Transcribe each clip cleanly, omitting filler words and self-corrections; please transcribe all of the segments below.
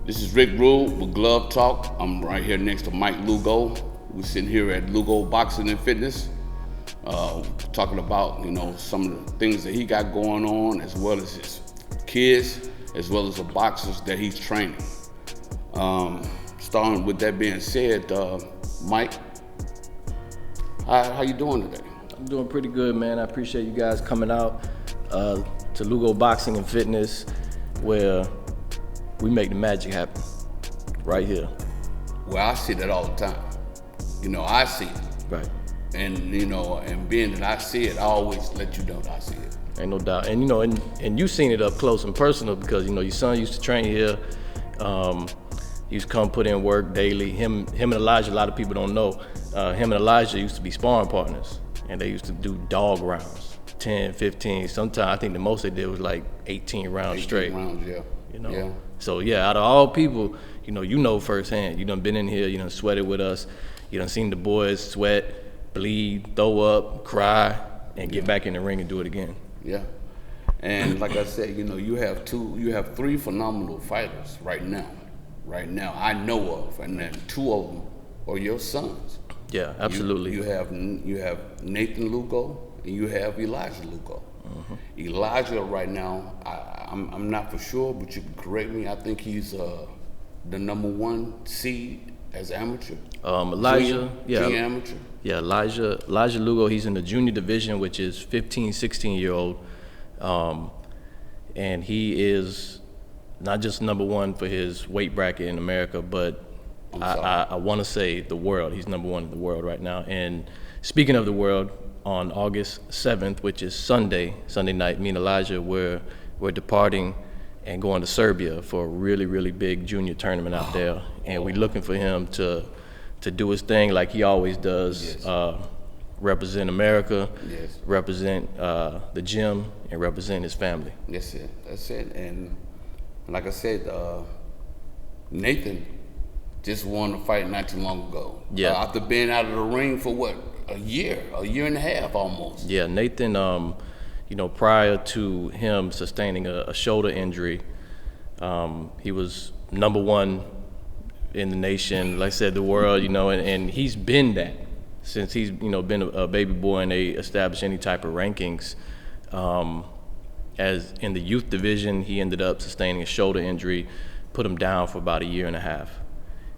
This is Rick Rule with Glove Talk. I'm right here next to Mike Lugo. We're sitting here at Lugo Boxing and Fitness, talking about some of the things that he got going on, as well as his kids, as well as the boxers that he's training. Starting with that being said, Mike, how you doing today? I'm doing pretty good, man. I appreciate you guys coming out to Lugo Boxing and Fitness, where we make the magic happen right here. Well, I see that all the time. I see it. Right. And and being that I see it, I always let you know that I see it. Ain't no doubt. And and you seen it up close and personal because your son used to train here. He used to come put in work daily. Him and Elijah, a lot of people don't know. Him and Elijah used to be sparring partners, and they used to do dog rounds, 10, 15. Sometimes I think the most they did was like 18 rounds 18 straight. rounds, yeah. Yeah. So yeah, out of all people, you know firsthand. You done been in here, you done sweated with us, you done seen the boys sweat, bleed, throw up, cry, and get back in the ring and do it again. Yeah. And like I said, you have three phenomenal fighters right now I know of, and then two of them are your sons. Yeah, absolutely. You have Nathan Lugo and you have Elijah Lugo. Mm-hmm. Elijah right now, I'm not for sure, but you can correct me. I think he's the number one seed as amateur. Elijah, junior amateur. Yeah, Elijah Lugo, he's in the junior division, which is 15, 16-year-old. And he is not just number one for his weight bracket in America, but I want to say the world. He's number one in the world right now. And speaking of the world, on August 7th, which is Sunday night, me and Elijah, we're departing and going to Serbia for a really, really big junior tournament out there. And we're looking for him to do his thing like he always does. Yes. Represent America, yes. Represent the gym, and represent his family. That's it. And like I said, Nathan just won a fight not too long ago. Yeah. After being out of the ring for what, a year and a half almost. Yeah, Nathan, prior to him sustaining a shoulder injury, he was number one in the nation, like I said, the world, and he's been that since he's, been a baby boy and they established any type of rankings. As in the youth division, he ended up sustaining a shoulder injury, put him down for about a year and a half.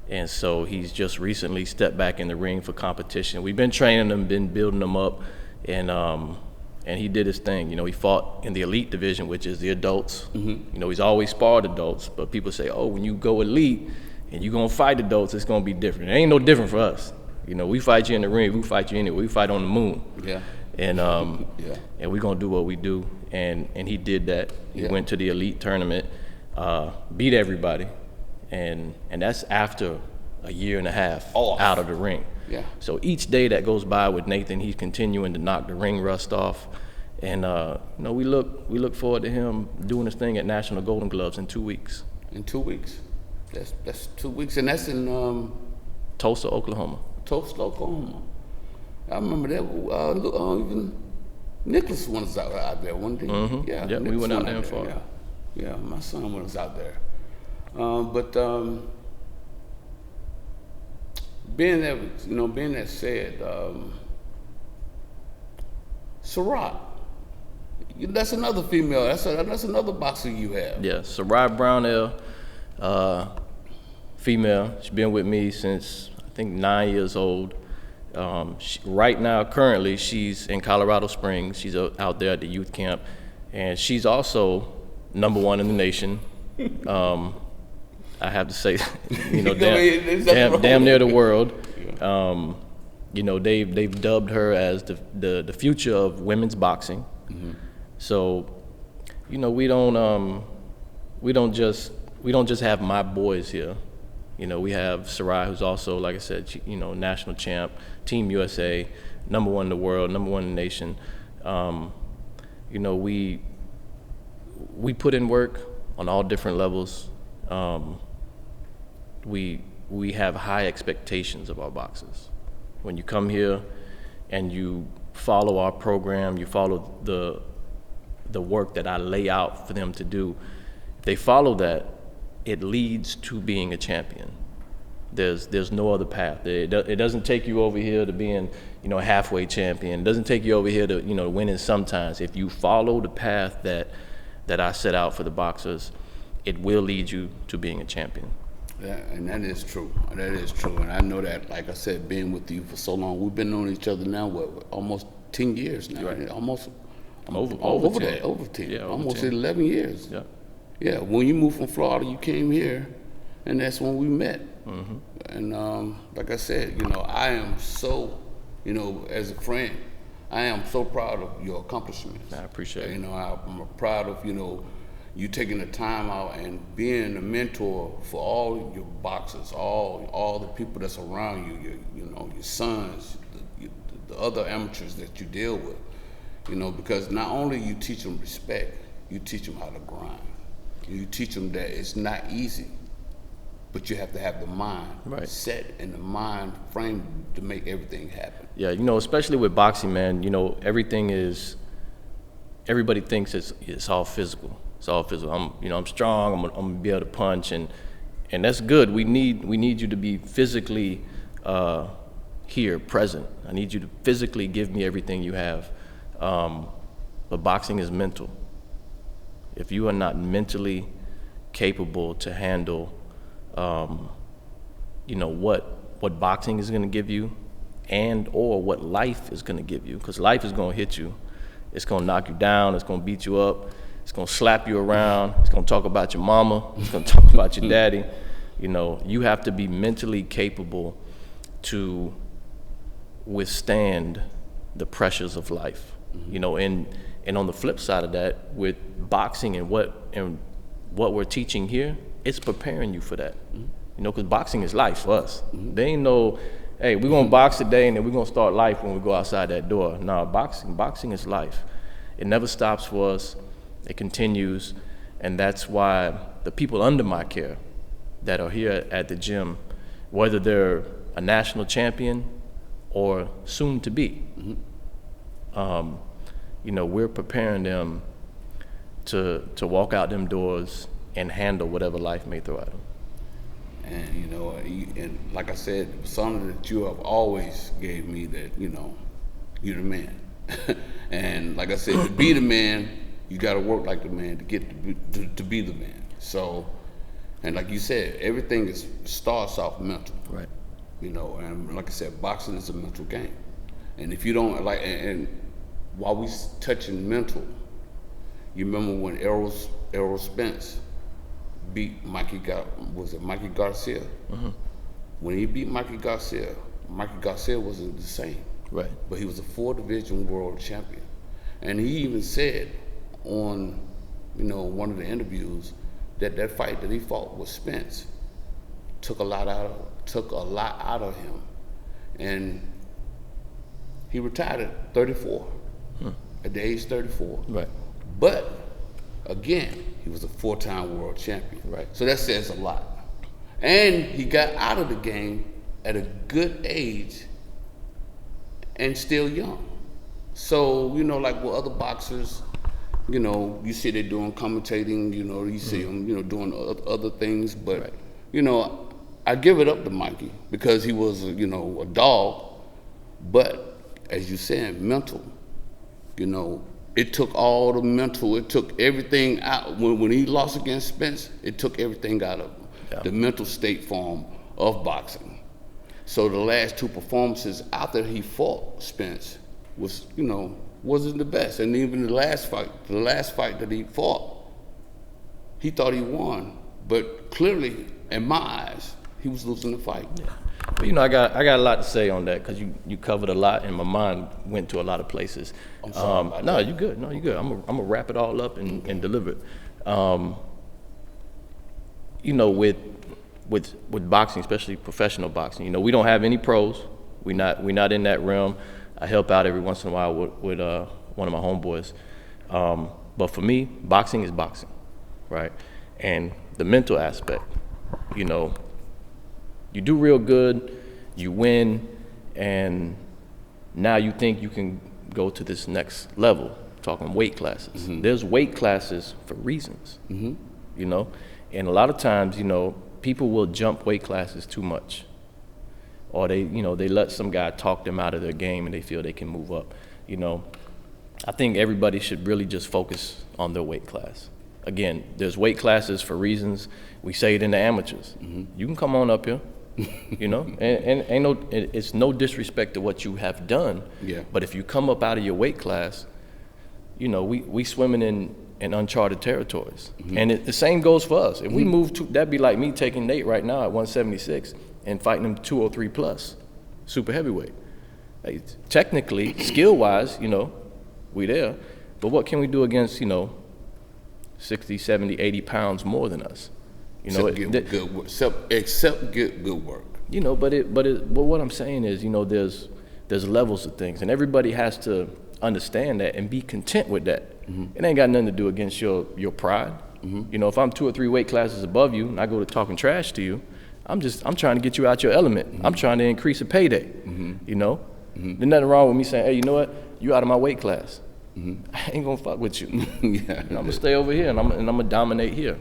And so he's just recently stepped back in the ring for competition. We've been training him, been building him up, and he did his thing. He fought in the elite division, which is the adults. Mm-hmm. He's always sparred adults, but people say, oh, when you go elite and you're gonna fight adults, it's gonna be different. It ain't no different for us. We fight you in the ring, we fight you anywhere, we fight on the moon. Yeah. And and we're gonna do what we do. And he did that. He went to the elite tournament, beat everybody. And that's after a year and a half out of the ring. Yeah. So each day that goes by with Nathan, he's continuing to knock the ring rust off, and we look forward to him doing his thing at National Golden Gloves in 2 weeks. In 2 weeks, that's 2 weeks, and that's in Tulsa, Oklahoma. Tulsa, Oklahoma. I remember that. Even Nicholas was out there one day. Mm-hmm. Yeah, we went out there and fought. Yeah, my son was out there. But being that said, Sarat, that's another female. That's another boxer you have. Yeah, Sarat Brownell, female. She's been with me since I think 9 years old. Right now, currently, she's in Colorado Springs. She's out there at the youth camp, and she's also number one in the nation. I have to say, damn near the world. They've dubbed her as the future of women's boxing. Mm-hmm. So, we don't just have my boys here. We have Sarai, who's also, like I said, national champ, Team USA, number one in the world, number one in the nation. We put in work on all different levels. We have high expectations of our boxers. When you come here and you follow our program, you follow the work that I lay out for them to do, if they follow that, it leads to being a champion. There's no other path. It doesn't take you over here to being, a halfway champion. It doesn't take you over here to, winning sometimes. If you follow the path that I set out for the boxers, it will lead you to being a champion. Yeah, and that is true. That is true. And I know that, like I said, being with you for so long, we've been knowing each other now, almost 10 years now. Right. Almost Over 10. Over 10. Yeah, over almost 10. 11 years. Yeah. Yeah, when you moved from Florida, you came here, and that's when we met. Mm-hmm. And like I said, I am so, as a friend, I am so proud of your accomplishments. I appreciate it. I'm proud of, you taking the time out and being a mentor for all your boxers, all the people that's around you, your sons, the other amateurs that you deal with, because not only you teach them respect, you teach them how to grind. You teach them that it's not easy, but you have to have the mind set and the mind frame to make everything happen. Yeah, especially with boxing, man, everybody thinks it's all physical. It's all physical. I'm strong. I'm gonna be able to punch, and that's good. We need you to be physically here, present. I need you to physically give me everything you have. But boxing is mental. If you are not mentally capable to handle, what boxing is going to give you, and or what life is going to give you, because life is going to hit you. It's going to knock you down. It's going to beat you up. It's going to slap you around. It's going to talk about your mama. It's going to talk about your daddy. You have to be mentally capable to withstand the pressures of life. And on the flip side of that, with boxing and what we're teaching here, it's preparing you for that. Because boxing is life for us. They ain't no, hey, we're gonna box today and then we're gonna start life when we go outside that door. No, boxing is life. It never stops for us. It continues, and that's why the people under my care that are here at the gym, whether they're a national champion or soon to be, we're preparing them to walk out them doors and handle whatever life may throw at them. And and like I said, something that you have always gave me that you're the man. And like I said, to be the man, you got to work like the man to get to be the man. So, and like you said, everything starts off mental. Right. And like I said, boxing is a mental game. And if you don't and while we touching mental, you remember when Errol Spence beat Mikey Garcia? Mm-hmm. When he beat Mikey Garcia wasn't the same. Right. But he was a 4-division world champion. And he even said on, one of the interviews that fight that he fought with Spence took a lot out of him. And he retired at 34. At the age 34. Right. But again, he was a 4-time world champion. Right. So that says a lot. And he got out of the game at a good age and still young. So, like with other boxers, you see they're doing commentating, you see them, doing other things. But, I give it up to Mikey because he was, a dog. But as you said, mental. It took all the mental, it took everything out. When he lost against Spence, it took everything out of him. Yeah. The mental state form of boxing. So the last 2 performances after he fought Spence was, wasn't the best. And even the last fight that he fought, he thought he won. But clearly, in my eyes, he was losing the fight. Yeah. But I got a lot to say on that because you covered a lot and my mind went to a lot of places. I'm sorry. No, you're good. No, you're good. I'm gonna wrap it all up and deliver it. With boxing, especially professional boxing, we don't have any pros. We're not in that realm. I help out every once in a while with one of my homeboys. But for me, boxing is boxing, right? And the mental aspect, you do real good, you win, and now you think you can go to this next level, talking weight classes. Mm-hmm. There's weight classes for reasons, And a lot of times, people will jump weight classes too much. Or they let some guy talk them out of their game and they feel they can move up. I think everybody should really just focus on their weight class. Again, there's weight classes for reasons. We say it in the amateurs. You can come on up here, and it's no disrespect to what you have done. Yeah. But if you come up out of your weight class, we swimming in uncharted territories. And the same goes for us. If we move to, that'd be like me taking Nate right now at 176 and fighting him 203 plus, super heavyweight. Like, technically, skill-wise, we there. But what can we do against, 60, 70, 80 pounds more than us? Except get good work. But what I'm saying is, there's levels of things, and everybody has to understand that and be content with that. It ain't got nothing to do against your pride. If I'm 2 or 3 weight classes above you and I go to talking trash to you, I'm trying to get you out your element. I'm trying to increase a payday. There's nothing wrong with me saying, hey, you know what? You out of my weight class. I ain't gonna fuck with you. I'm gonna stay over here and I'm gonna dominate here.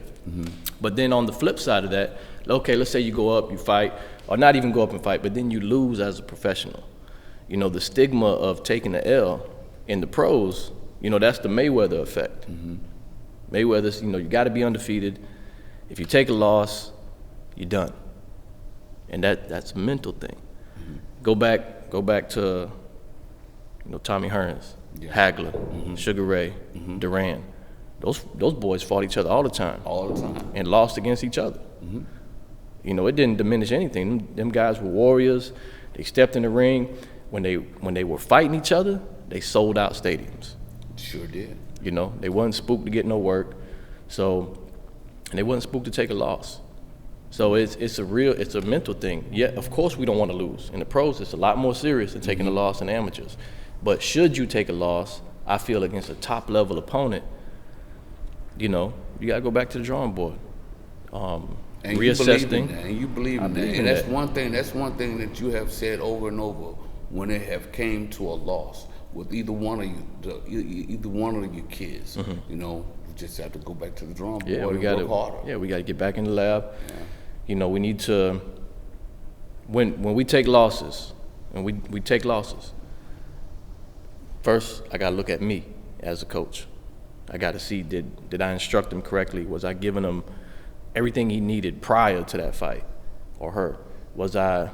But then on the flip side of that, okay, let's say you go up, you fight, or not even go up and fight, but then you lose as a professional. The stigma of taking the L in the pros, that's the Mayweather effect. Mayweather's, you gotta be undefeated. If you take a loss, you're done. And that's a mental thing. Go back to, Tommy Hearns. Hagler, Sugar Ray, Duran. Those boys fought each other all the time. And lost against each other. It didn't diminish anything. Them guys were warriors. They stepped in the ring. When they were fighting each other, they sold out stadiums. Sure did. They wasn't spooked to get no work. And they wasn't spooked to take a loss. So it's a mental thing. Yeah, of course we don't want to lose. In the pros, it's a lot more serious than taking a loss in amateurs. But should you take a loss, I feel against a top level opponent, you gotta go back to the drawing board. And reassessing. You believe in that. And that's one thing that you have said over and over when it have came to a loss with either one of your kids. You just have to go back to the drawing board and work harder. Yeah, we gotta get back in the lab. We need to when we take losses, and we take losses. First, I got to look at me as a coach. I got to see, did I instruct him correctly? Was I giving him everything he needed prior to that fight, or her? Was I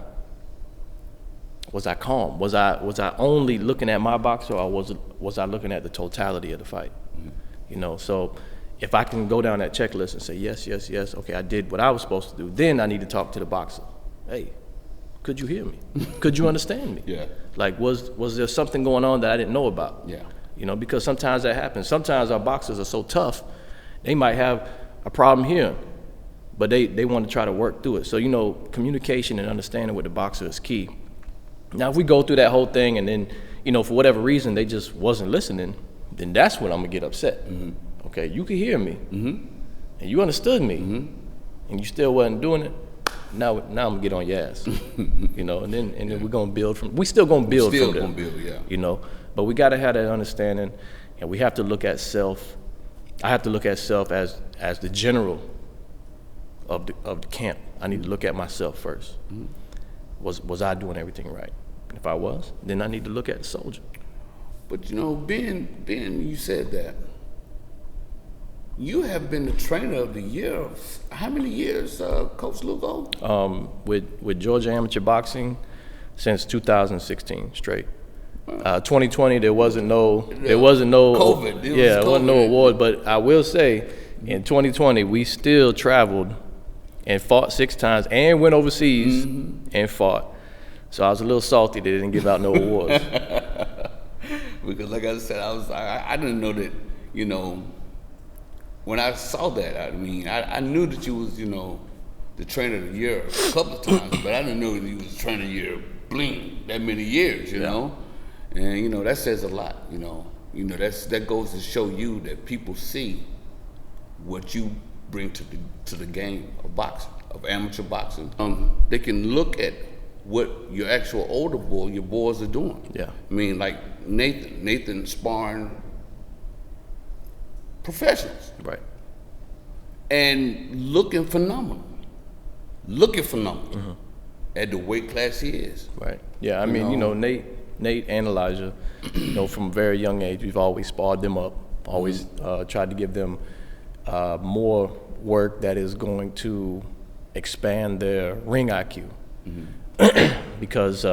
calm? Was I only looking at my boxer, or was I looking at the totality of the fight? So if I can go down that checklist and say yes, okay, I did what I was supposed to do, then I need to talk to the boxer. Hey, could you hear me? Could you understand me? Yeah. Like, was there something going on that I didn't know about? Yeah. Because sometimes that happens. Sometimes our boxers are so tough, they might have a problem here, but they want to try to work through it. So, communication and understanding with the boxer is key. Now, if we go through that whole thing and then, for whatever reason, they just wasn't listening, then that's when I'm gonna get upset. Okay, you could hear me, and you understood me, and you still wasn't doing it. Now I'm gonna get on your ass, and then we're gonna build from. We still gonna build from there. Yeah. But we gotta have that understanding, and we have to look at self. I have to look at self as the general of the camp. I need to look at myself first. Was I doing everything right? And if I was, then I need to look at the soldier. But Ben, you said that. You have been the trainer of the year. How many years, Coach Lugo? With Georgia Amateur Boxing since 2016 straight. 2020 there wasn't no COVID. It wasn't no award. But I will say, in 2020 we still traveled and fought 6 times and went overseas and fought. So I was a little salty they didn't give out no awards. Because like I said, I didn't know that, when I saw that, I knew that you was, the trainer of the year a couple of times, but I didn't know that you was the trainer of the year, that many years, you know? And, that says a lot, that goes to show you that people see what you bring to the game of boxing, of amateur boxing. They can look at what your actual older your boys are doing. Yeah. Like Nathan sparring professionals. Right. and looking phenomenal. Looking phenomenal at the weight class he is. Right. Yeah, I mean, Nate and Elijah, from a very young age, we've always sparred them up, always tried to give them more work that is going to expand their ring IQ. Because,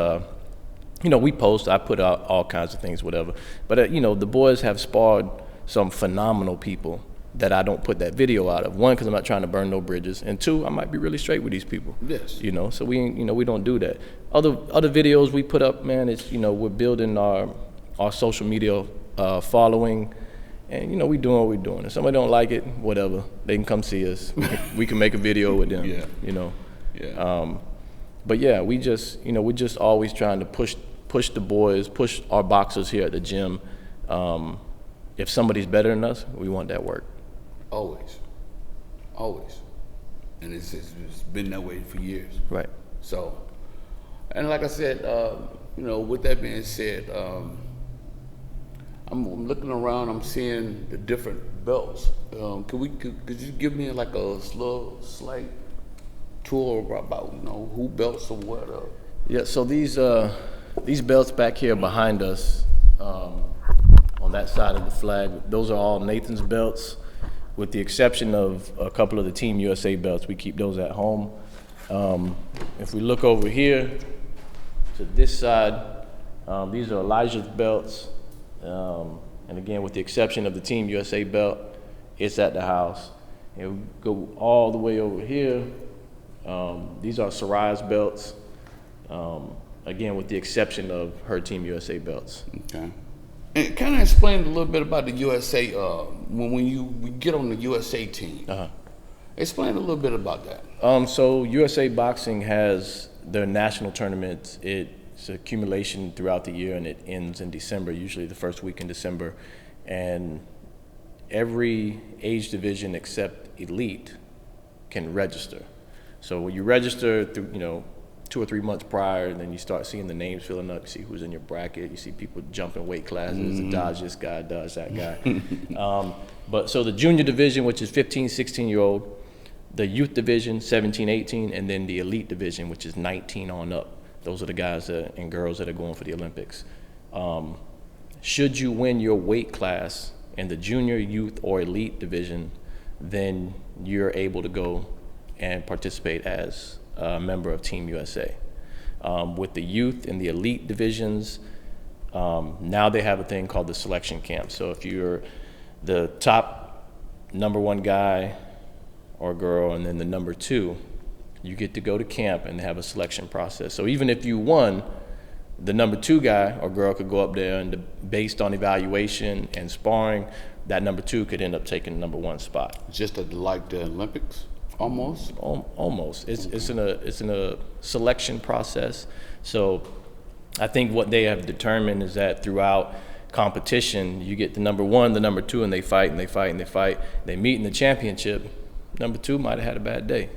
we post, I put out all kinds of things, whatever. But, the boys have sparred some phenomenal people that I don't put that video out of. One, because I'm not trying to burn no bridges, and two, I might be really straight with these people. Yes. So we don't do that. Other videos we put up, man, it's we're building our social media following, and we doing what we're doing. If somebody don't like it, whatever, they can come see us. We can make a video with them. Yeah. Yeah. But yeah, we're just always trying to push the boys, push our boxers here at the gym. If somebody's better than us, we want that work. Always. And it's been that way for years. Right. So, and like I said, with that being said, I'm looking around, I'm seeing the different belts. Could you give me like a slight tour about who belts or what? Yeah. So these belts back here behind us, on that side of the flag, those are all Nathan's belts, with the exception of a couple of the Team USA belts. We keep those at home. If we look over here to this side, these are Elijah's belts. And again, with the exception of the Team USA belt, it's at the house. And we go all the way over here. These are Sarai's belts. Again, with the exception of her Team USA belts. Okay. And kind of explain a little bit about the USA, when we get on the USA team. Explain a little bit about that. So USA Boxing has their national tournaments. It's accumulation throughout the year, and it ends in December, usually the first week in December. And every age division except elite can register. So when you register through, 2 or 3 months prior, and then you start seeing the names filling up. You see who's in your bracket. You see people jumping weight classes. Dodge this guy, dodge that guy. But so the junior division, which is 15, 16-year-old, the youth division, 17, 18, and then the elite division, which is 19 on up. Those are the guys and girls that are going for the Olympics. Should you win your weight class in the junior, youth, or elite division, then you're able to go and participate as a member of Team USA. With the youth and the elite divisions, now they have a thing called the selection camp. So if you're the top number 1 guy or girl and then the number 2, you get to go to camp and have a selection process. So even if you won, the number 2 guy or girl could go up there, and based on evaluation and sparring, that number 2 could end up taking the number 1 spot. Just like the Olympics? Almost. It's in a selection process. So I think what they have determined is that throughout competition, you get the number 1, the number 2, and they fight and they fight and they fight. They meet in the championship. Number 2 might have had a bad day,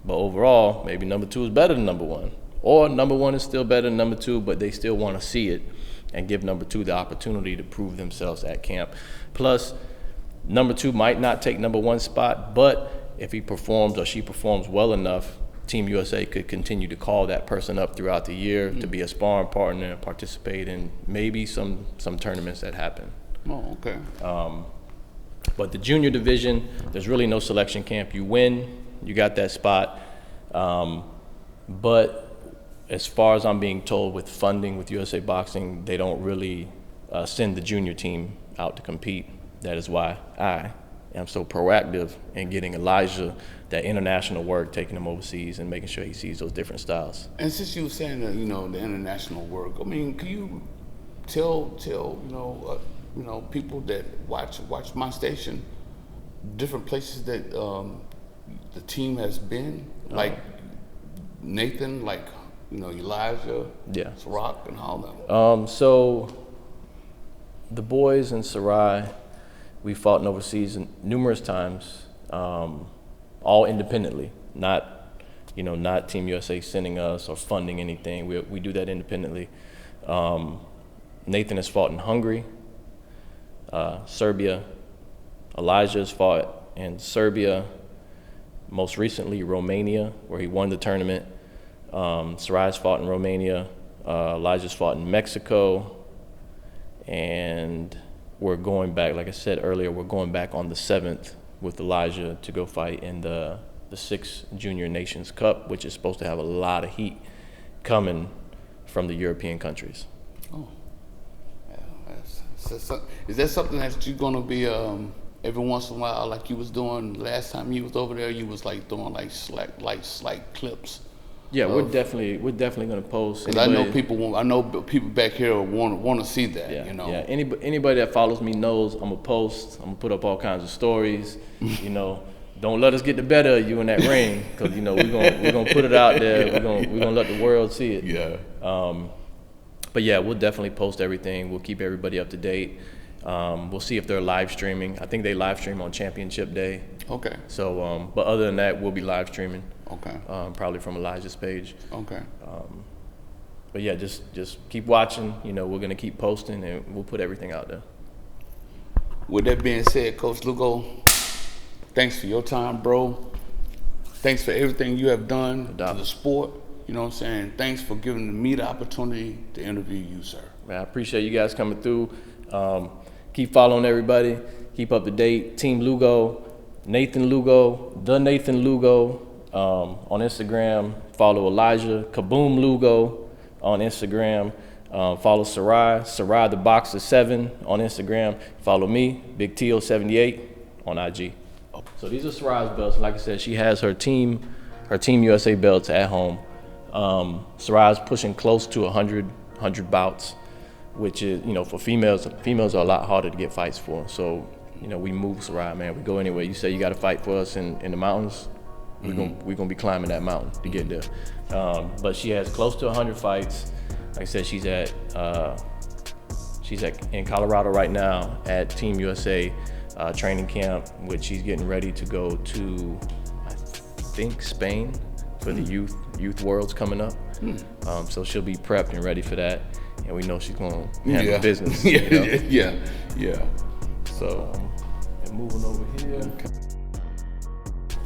but overall, maybe number 2 is better than number 1, or number 1 is still better than number 2, but they still want to see it and give number 2 the opportunity to prove themselves at camp. Plus, number 2 might not take number 1 spot, but if he performs or she performs well enough, Team USA could continue to call that person up throughout the year to be a sparring partner and participate in maybe some tournaments that happen. Oh, okay. But the junior division, there's really no selection camp. You win, you got that spot. But as far as I'm being told, with funding with USA Boxing, they don't really send the junior team out to compete. That is why I'm so proactive in getting Elijah that international work, taking him overseas and making sure he sees those different styles. And since you were saying that, the international work, I mean, can you tell people that watch my station, different places that the team has been, like Nathan, like Elijah, Sarak, and all them. So the boys in Sarai, we fought in overseas numerous times, all independently, not Team USA sending us or funding anything. We do that independently. Nathan has fought in Hungary, Serbia. Elijah has fought in Serbia, most recently Romania, where he won the tournament. Sarai's fought in Romania. Elijah's fought in Mexico. And we're going back, like I said earlier, we're going back on the 7th with Elijah to go fight in the 6th Junior Nations Cup, which is supposed to have a lot of heat coming from the European countries. Oh, yeah. Is that something that you're gonna be every once in a while, like you was doing last time you was over there? You was like doing like slight clips. Yeah, we're definitely gonna post. Because I know people back here want to see that. Yeah, you know. Yeah. Anybody that follows me knows I'm gonna post. I'm gonna put up all kinds of stories. You know, don't let us get the better of you in that ring, because you know we're gonna put it out there. We're gonna let the world see it. Yeah. But yeah, we'll definitely post everything. We'll keep everybody up to date. We'll see if they're live streaming. I think they live stream on Championship Day. Okay. So, but other than that, we'll be live streaming. Okay. Probably from Elijah's page. Okay. But yeah, just keep watching. You know, we're gonna keep posting, and we'll put everything out there. With that being said, Coach Lugo, thanks for your time, bro. Thanks for everything you have done to the sport. You know what I'm saying? Thanks for giving me the opportunity to interview you, sir. Man, I appreciate you guys coming through. Keep following everybody. Keep up to date. Team Lugo, Nathan Lugo, the Nathan Lugo on Instagram. Follow Elijah, Kaboom Lugo on Instagram. Follow Sarai the Boxer 7 on Instagram. Follow me, Big Teal 78 on IG. So these are Sarai's belts. Like I said, she has her Team USA belts at home. Sarai's pushing close to 100 bouts, which is, you know, for females are a lot harder to get fights for. So, you know, we move Sarai, man. We go anywhere. You say you got to fight for us in the mountains, we're gonna be climbing that mountain to get there. But she has close to 100 fights. Like I said, she's in Colorado right now at Team USA training camp, which she's getting ready to go to, I think, Spain for the youth worlds coming up. So she'll be prepped and ready for that, and we know she's gonna handle business. Yeah. So, and moving over here,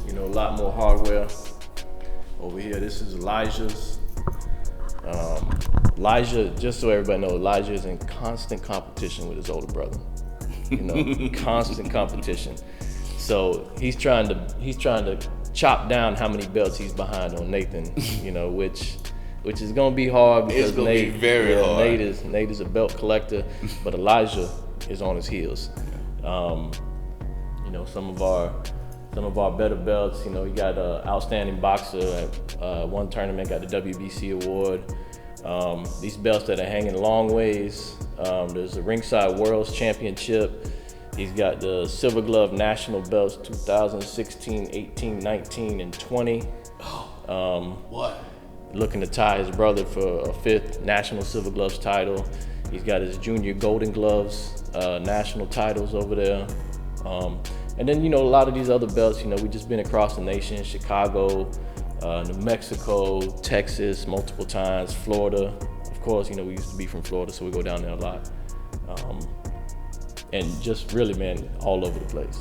you know, a lot more hardware over here. This is Elijah's. Elijah, just so everybody knows, Elijah is in constant competition with his older brother. You know, constant competition. So he's trying to chop down how many belts he's behind on Nathan. You know, which is gonna be hard because it's gonna be very hard. Nate is a belt collector, but Elijah is on his heels. You know, some of our better belts. You know, he got an outstanding boxer at one tournament, got the WBC award. These belts that are hanging long ways. There's the Ringside Worlds Championship. He's got the Silver Glove National belts 2016, 18, 19, and 20. What? Looking to tie his brother for a 5th National Silver Gloves title. He's got his Junior Golden Gloves national titles over there. And then, you know, a lot of these other belts, you know, we just been across the nation, Chicago, New Mexico, Texas, multiple times, Florida. Of course, you know, we used to be from Florida, so we go down there a lot. And just really, man, all over the place.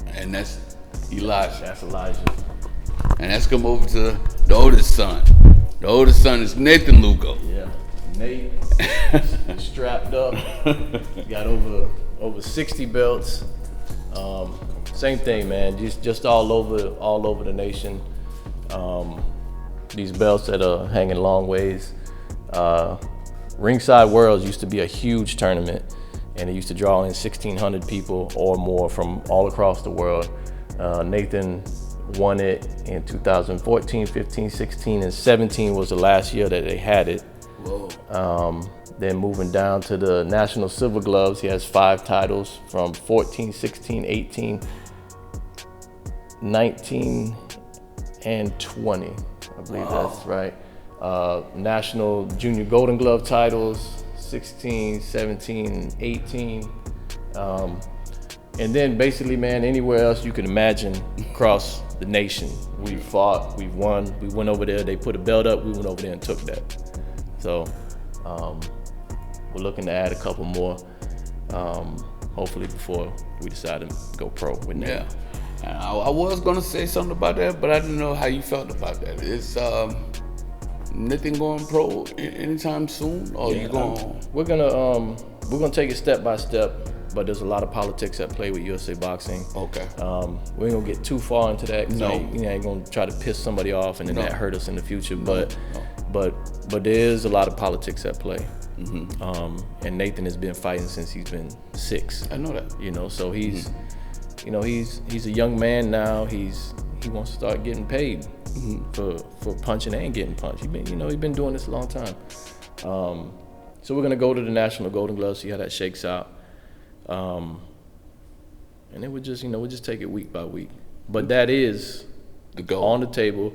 And that's Elijah. That's Elijah. And let's come over to the oldest son. The oldest son is Nathan Lugo. Yeah, Nate is strapped up. Got over 60 belts. Same thing, man. Just all over the nation. These belts that are hanging long ways. Ringside Worlds used to be a huge tournament, and it used to draw in 1,600 people or more from all across the world. Nathan won it in 2014, 15, 16, and 17 was the last year that they had it. Whoa. Then moving down to the National Silver Gloves, he has 5 titles from 14, 16, 18, 19, and 20. I believe that's right. National Junior Golden Glove titles, 16, 17, and 18. And then basically, man, anywhere else you can imagine across the nation. We fought, we won, we went over there, they put a belt up, we went over there and took that. So we're looking to add a couple more, hopefully before we decide to go pro with Nate. Yeah. I was gonna say something about that, but I didn't know how you felt about that. It's nothing going pro anytime soon, or you going? We're gonna take it step by step, but there's a lot of politics at play with USA Boxing. Okay. We ain't gonna get too far into that. No. I ain't gonna try to piss somebody off and then that hurt us in the future. No. But there is a lot of politics at play. And Nathan has been fighting since he's been 6. I know that. So he's, he's a young man now. He wants to start getting paid for punching and getting punched. He's been doing this a long time. So we're gonna go to the National Golden Gloves, see how that shakes out, and then we just take it week by week. But that is The goal. on the table.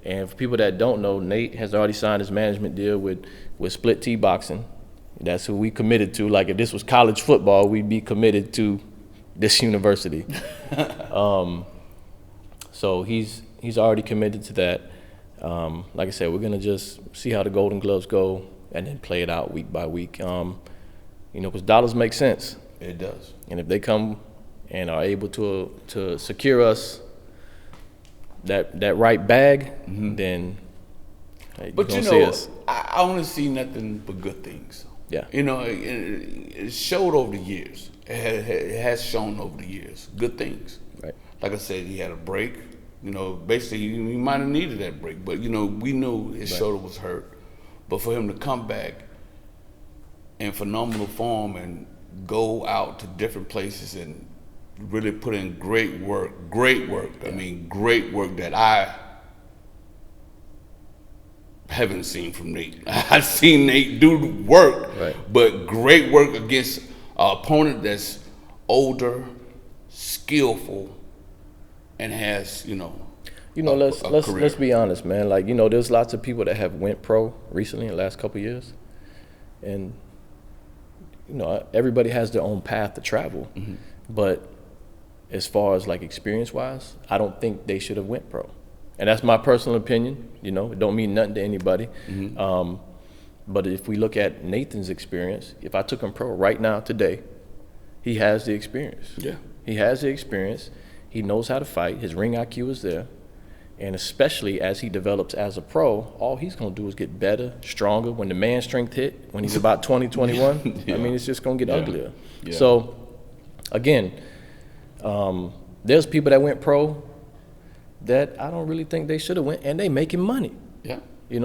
And for people that don't know, Nate has already signed his management deal with Split T Boxing. That's who we committed to. Like if this was college football, we'd be committed to this university. So he's already committed to that. Like I said, we're gonna just see how the Golden Gloves go and then play it out week by week. Because dollars make sense. It does. And if they come and are able to secure us that right bag, then But you're gonna see us. I only see nothing but good things. Yeah. It showed over the years. It has shown over the years good things. Right. Like I said, he had a break. Basically he might have needed that break, but we knew his shoulder was hurt. But for him to come back in phenomenal form and go out to different places and really put in great work. I mean, great work that I haven't seen from Nate. I've seen Nate do the work, Right. but great work against an opponent that's older, skillful, and has, let's be honest, man. Like, there's lots of people that have went pro recently in the last couple of years, and everybody has their own path to travel. But as far as like experience wise, I don't think they should have went pro, and that's my personal opinion. It don't mean nothing to anybody. But if we look at Nathan's experience, if I took him pro right now today, he has the experience. Yeah. He has the experience. He knows how to fight. His ring IQ is there. And especially as he develops as a pro, all he's going to do is get better, stronger. When the man strength hit, when he's about 20, 21, Yeah. I mean, it's just going to get uglier. Yeah. So, again, there's people that went pro that I don't really think they should have went, and they making money. Yeah.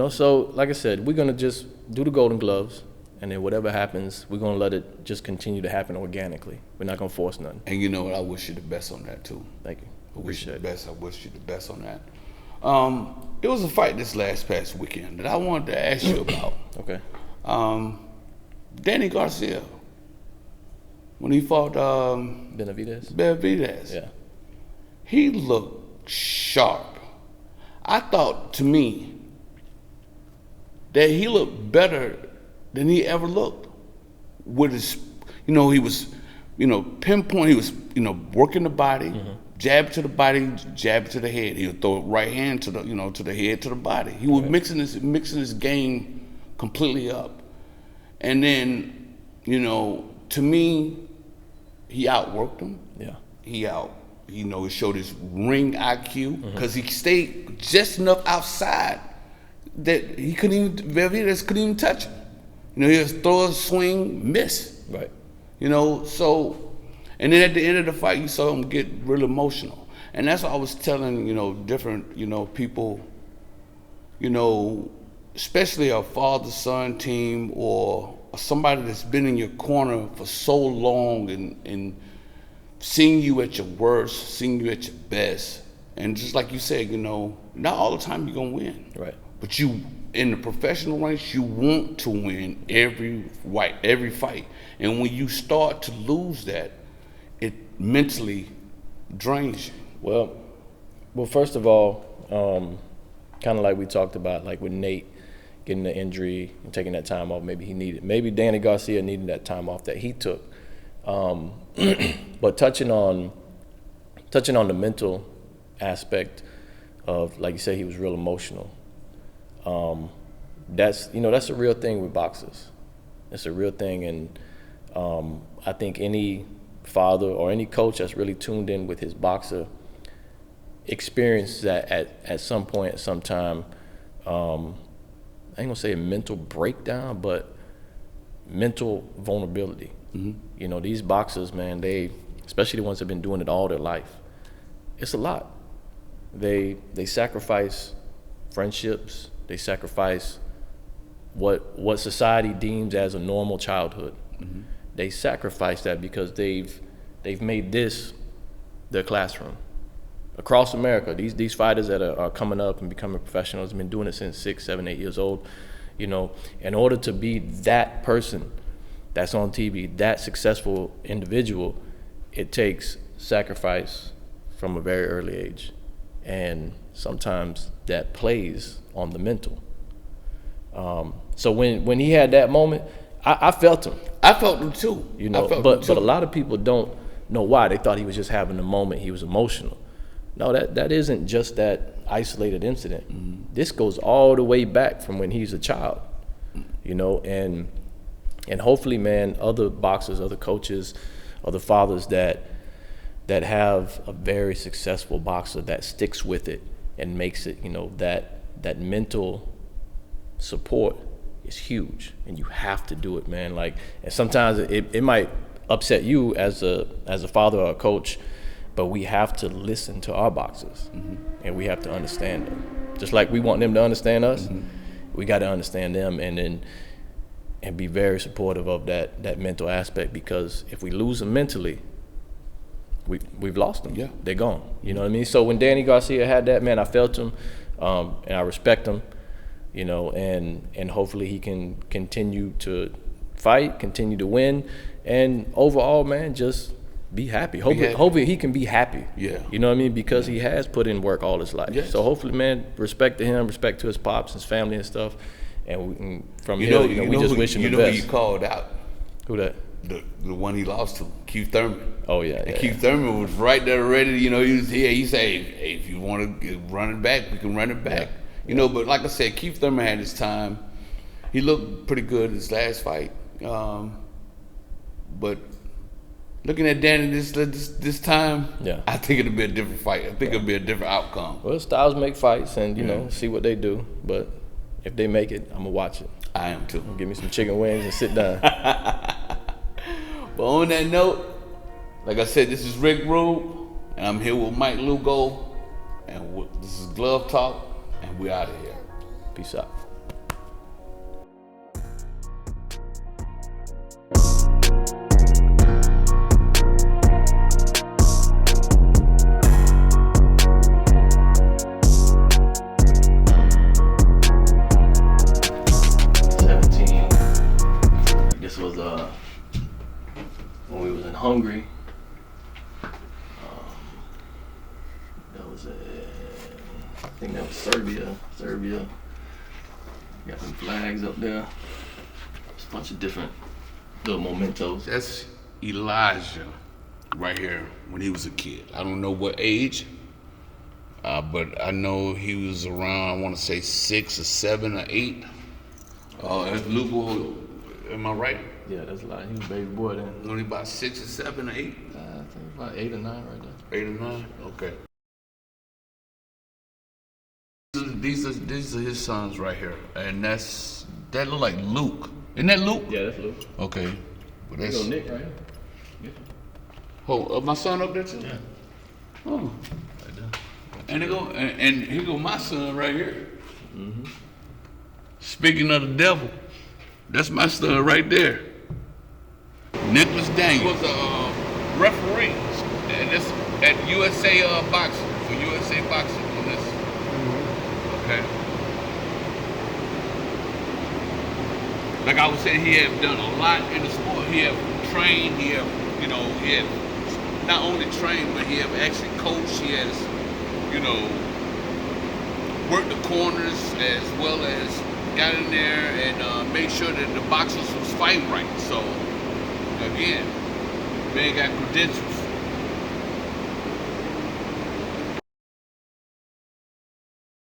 So like I said, we're going to just do the Golden Gloves, and then whatever happens, we're going to let it just continue to happen organically. We're not going to force nothing. And you know what? I wish you the best on that too. Thank you. I wish you Appreciate the it. best. I wish you the best on that. There was a fight this past weekend that I wanted to ask you about. Okay. Danny Garcia, when he fought Benavidez? Yeah. He looked sharp. I thought, to me, that he looked better than he ever looked. With his, he was, pinpoint. He was, working the body, jab to the body, jab to the head. He would throw a right hand to the, to the head, to the body. He was mixing his game completely up. And then, to me, he outworked him. Yeah. He showed his ring IQ because he stayed just enough outside that Benavidez couldn't even touch him. He just throw a swing, miss. Right. So, and then at the end of the fight, you saw him get real emotional. And that's what I was telling, different, people, especially a father-son team or somebody that's been in your corner for so long and seeing you at your worst, seeing you at your best. And just like you said, not all the time you're going to win. Right. But you, in the professional ranks, you want to win every fight. And when you start to lose that, it mentally drains you. Well, first of all, kind of like we talked about, like with Nate getting the injury and taking that time off, maybe Danny Garcia needed that time off that he took. But touching on the mental aspect of, like you said, he was real emotional. That's a real thing with boxers. It's a real thing, and I think any father or any coach that's really tuned in with his boxer experienced that at some point, at some time. I ain't gonna say a mental breakdown, but mental vulnerability. You know, these boxers, man, they, especially the ones that have been doing it all their life, it's a lot. They sacrifice friendships. They sacrifice what society deems as a normal childhood. They sacrifice that because they've made this their classroom. Across America, these fighters that are coming up and becoming professionals have been doing it since 6, 7, 8 years old. You know, in order to be that person that's on TV, that successful individual, it takes sacrifice from a very early age. And sometimes that plays on the mental. So when he had that moment, I felt him. I felt him too. You know, but a lot of people don't know why. They thought he was just having a moment. He was emotional. No, that isn't just that isolated incident. This goes all the way back from when he's a child. You know, and hopefully, man, other boxers, other coaches, other fathers that have a very successful boxer that sticks with it and makes it, you know, that mental support is huge, and you have to do it, man. Like, and sometimes it might upset you as a father or a coach, but we have to listen to our boxers, and we have to understand them. Just like we want them to understand us, we got to understand them, and be very supportive of that mental aspect, because if we lose them mentally, we've lost them. Yeah. They're gone. You know what I mean? So when Danny Garcia had that, man, I felt him, and I respect him, you know, and hopefully he can continue to fight, continue to win, and overall, man, just be happy. Hopefully he can be happy. Yeah. You know what I mean? Because he has put in work all his life. Yes. So hopefully, man, respect to him, respect to his pops, his family and stuff. And from here, we just wish him the best. You know who you called out? Who that? The one he lost to, Keith Thurman. Oh, yeah. And Keith Thurman was right there ready. You know, he said, hey, if you want to run it back, we can run it back. You know, but like I said, Keith Thurman had his time. He looked pretty good in his last fight. But looking at Danny this time, I think it'll be a different fight. I think it'll be a different outcome. Well, styles make fights, and you know, see what they do. But if they make it, I'm gonna watch it. I am too. Give me some chicken wings and sit down. But on that note, like I said, this is Rick Rube, and I'm here with Mike Lugo, and this is Glove Talk, and we're out of here. Peace out. When we was in Hungary, that was I think that was Serbia. Got some flags up there. There's a bunch of different little mementos. That's Elijah right here when he was a kid. I don't know what age, but I know he was around, I want to say 6 or 7 or 8. That's Lugo, am I right? Yeah, that's a lot. He was a baby boy then. Only about 6 or 7 or 8? I think about 8 or 9 right there. 8 or 9? Okay. These are his sons right here, and that look like Luke. Isn't that Luke? Yeah, that's Luke. Okay. Well, that's Nick right here. Oh, my son up there too? Yeah. Oh. Right there. And here go my son right here. Speaking of the devil, that's my son right there. Nicholas Daniel was a referee, and this at USA Boxing, for USA Boxing on this. Okay. Like I was saying, he had done a lot in the sport. He had trained, he had not only trained, but he had actually coached. He has, worked the corners as well as got in there and made sure that the boxers was fighting right. So, again, man got credentials.